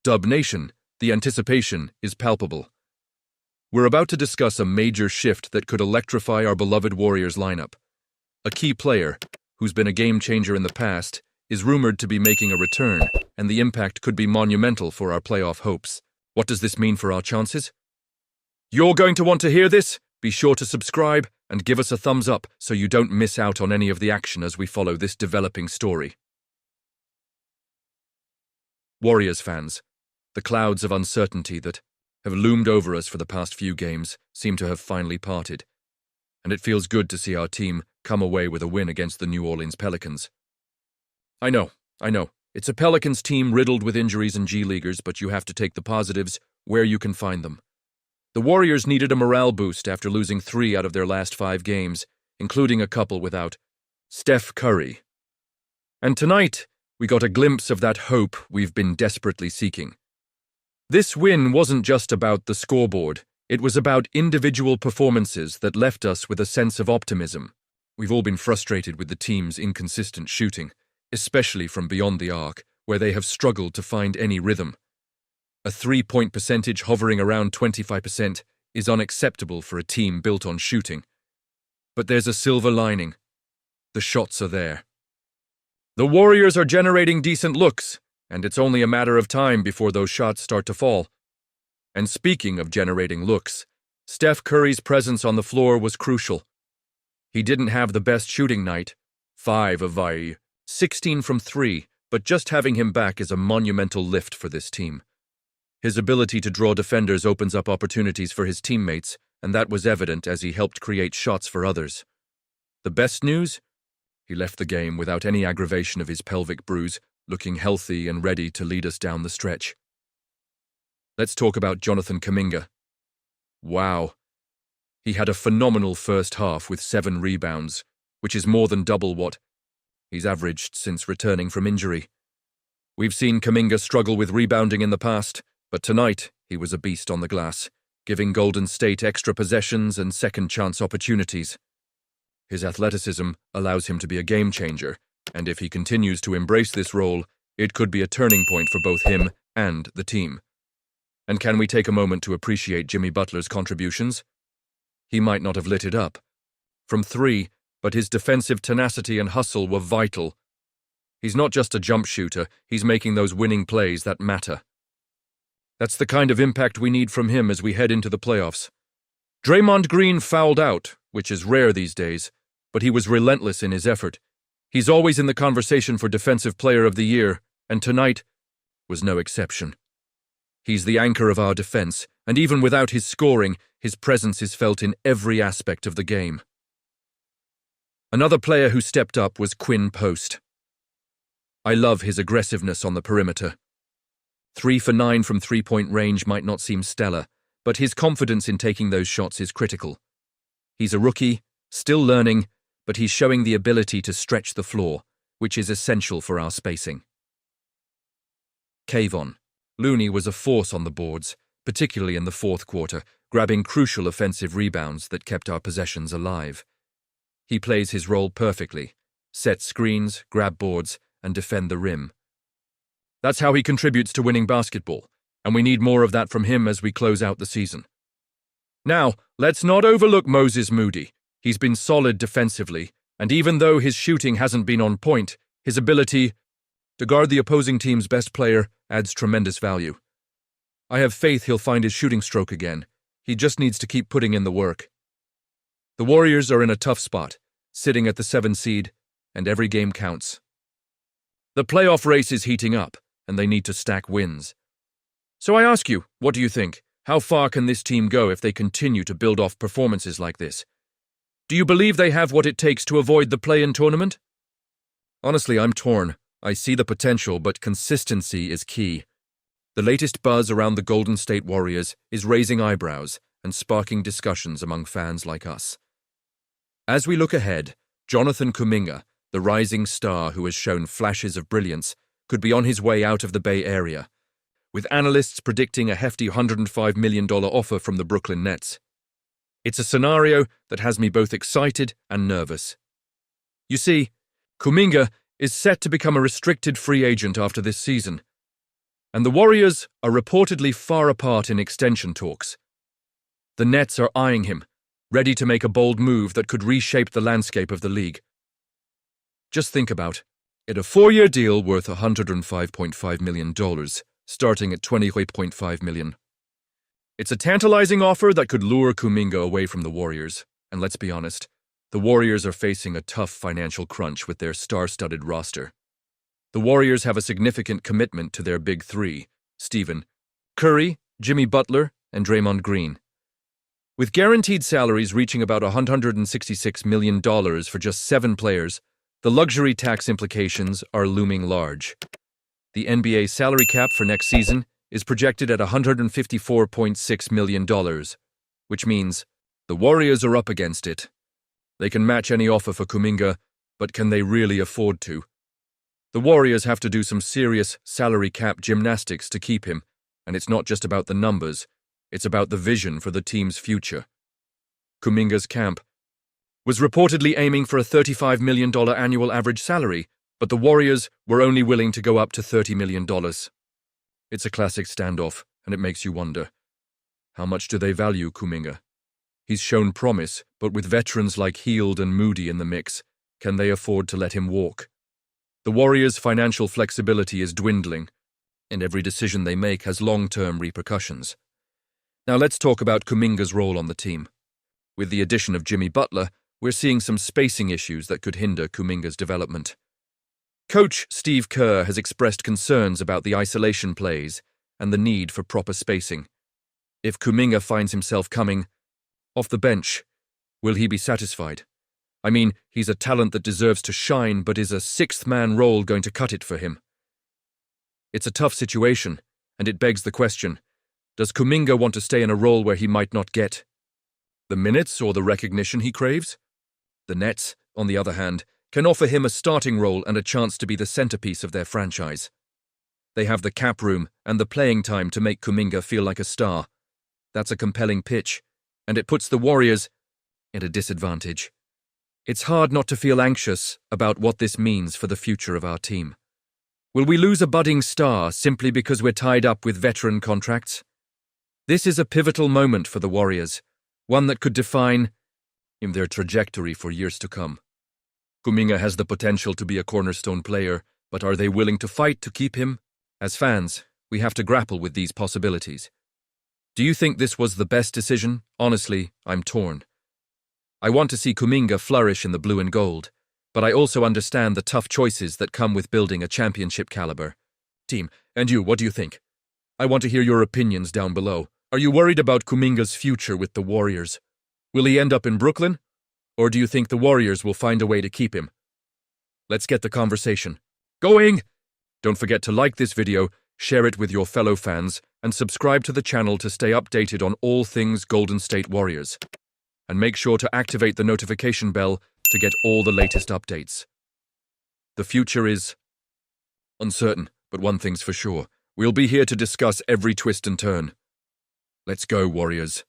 Dub Nation, the anticipation is palpable. We're about to discuss a major shift that could electrify our beloved Warriors lineup. A key player, who's been a game-changer in the past, is rumored to be making a return, and the impact could be monumental for our playoff hopes. What does this mean for our chances? You're going to want to hear this? Be sure to subscribe and give us a thumbs up so you don't miss out on any of the action as we follow this developing story. Warriors fans, the clouds of uncertainty that have loomed over us for the past few games seem to have finally parted, and it feels good to see our team come away with a win against the New Orleans Pelicans. I know, it's a Pelicans team riddled with injuries and G-Leaguers, but you have to take the positives where you can find them. The Warriors needed a morale boost after losing 3 out of their last 5 games, including a couple without Steph Curry. And tonight, we got a glimpse of that hope we've been desperately seeking. This win wasn't just about the scoreboard, it was about individual performances that left us with a sense of optimism. We've all been frustrated with the team's inconsistent shooting, especially from beyond the arc, where they have struggled to find any rhythm. A 3-point percentage hovering around 25% is unacceptable for a team built on shooting. But there's a silver lining. The shots are there. The Warriors are generating decent looks, and it's only a matter of time before those shots start to fall. And speaking of generating looks, Steph Curry's presence on the floor was crucial. He didn't have the best shooting night, 5 of 16 from 3, but just having him back is a monumental lift for this team. His ability to draw defenders opens up opportunities for his teammates, and that was evident as he helped create shots for others. The best news? He left the game without any aggravation of his pelvic bruise, looking healthy and ready to lead us down the stretch. Let's talk about Jonathan Kuminga. Wow. He had a phenomenal first half with 7 rebounds, which is more than double what he's averaged since returning from injury. We've seen Kuminga struggle with rebounding in the past, but tonight he was a beast on the glass, giving Golden State extra possessions and second-chance opportunities. His athleticism allows him to be a game-changer, and if he continues to embrace this role, it could be a turning point for both him and the team. And can we take a moment to appreciate Jimmy Butler's contributions? He might not have lit it up from 3, but his defensive tenacity and hustle were vital. He's not just a jump shooter, he's making those winning plays that matter. That's the kind of impact we need from him as we head into the playoffs. Draymond Green fouled out, which is rare these days, but he was relentless in his effort. He's always in the conversation for Defensive Player of the Year, and tonight was no exception. He's the anchor of our defense, and even without his scoring, his presence is felt in every aspect of the game. Another player who stepped up was Quinn Post. I love his aggressiveness on the perimeter. 3 for 9 from 3-point range might not seem stellar, but his confidence in taking those shots is critical. He's a rookie, still learning, but he's showing the ability to stretch the floor, which is essential for our spacing. Kayvon Looney was a force on the boards, particularly in the fourth quarter, grabbing crucial offensive rebounds that kept our possessions alive. He plays his role perfectly, set screens, grab boards, and defend the rim. That's how he contributes to winning basketball, and we need more of that from him as we close out the season. Now, let's not overlook Moses Moody. He's been solid defensively, and even though his shooting hasn't been on point, his ability to guard the opposing team's best player adds tremendous value. I have faith he'll find his shooting stroke again. He just needs to keep putting in the work. The Warriors are in a tough spot, sitting at the 7 seed, and every game counts. The playoff race is heating up, and they need to stack wins. So I ask you, what do you think? How far can this team go if they continue to build off performances like this? Do you believe they have what it takes to avoid the play-in tournament? Honestly, I'm torn. I see the potential, but consistency is key. The latest buzz around the Golden State Warriors is raising eyebrows and sparking discussions among fans like us. As we look ahead, Jonathan Kuminga, the rising star who has shown flashes of brilliance, could be on his way out of the Bay Area, with analysts predicting a hefty $105 million offer from the Brooklyn Nets. It's a scenario that has me both excited and nervous. You see, Kuminga is set to become a restricted free agent after this season, And the Warriors are reportedly far apart in extension talks. The Nets are eyeing him, ready to make a bold move that could reshape the landscape of the league. Just think about it. A 4-year deal worth $105.5 million, starting at $20.5 million. It's a tantalizing offer that could lure Kuminga away from the Warriors. And let's be honest, the Warriors are facing a tough financial crunch with their star-studded roster. The Warriors have a significant commitment to their big three: Stephen Curry, Jimmy Butler, and Draymond Green. With guaranteed salaries reaching about $166 million for just 7 players, the luxury tax implications are looming large. The NBA salary cap for next season is projected at $154.6 million, which means the Warriors are up against it. They can match any offer for Kuminga, but can they really afford to? The Warriors have to do some serious salary cap gymnastics to keep him, and it's not just about the numbers, it's about the vision for the team's future. Kuminga's camp was reportedly aiming for a $35 million annual average salary, but the Warriors were only willing to go up to $30 million. It's a classic standoff, and it makes you wonder, how much do they value Kuminga? He's shown promise, but with veterans like Hield and Moody in the mix, can they afford to let him walk? The Warriors' financial flexibility is dwindling, and every decision they make has long-term repercussions. Now let's talk about Kuminga's role on the team. With the addition of Jimmy Butler, we're seeing some spacing issues that could hinder Kuminga's development. Coach Steve Kerr has expressed concerns about the isolation plays and the need for proper spacing. If Kuminga finds himself coming off the bench, will he be satisfied? I mean, he's a talent that deserves to shine, but is a sixth-man role going to cut it for him? It's a tough situation, and it begs the question, does Kuminga want to stay in a role where he might not get the minutes or the recognition he craves? The Nets, on the other hand, can offer him a starting role and a chance to be the centerpiece of their franchise. They have the cap room and the playing time to make Kuminga feel like a star. That's a compelling pitch, and it puts the Warriors at a disadvantage. It's hard not to feel anxious about what this means for the future of our team. Will we lose a budding star simply because we're tied up with veteran contracts? This is a pivotal moment for the Warriors, one that could define their trajectory for years to come. Kuminga has the potential to be a cornerstone player, but are they willing to fight to keep him? As fans, we have to grapple with these possibilities. Do you think this was the best decision? Honestly, I'm torn. I want to see Kuminga flourish in the blue and gold, but I also understand the tough choices that come with building a championship-caliber team. And you, what do you think? I want to hear your opinions down below. Are you worried about Kuminga's future with the Warriors? Will he end up in Brooklyn? Or do you think the Warriors will find a way to keep him? Let's get the conversation going! Don't forget to like this video, share it with your fellow fans, and subscribe to the channel to stay updated on all things Golden State Warriors. And make sure to activate the notification bell to get all the latest updates. The future is uncertain, but one thing's for sure. We'll be here to discuss every twist and turn. Let's go, Warriors.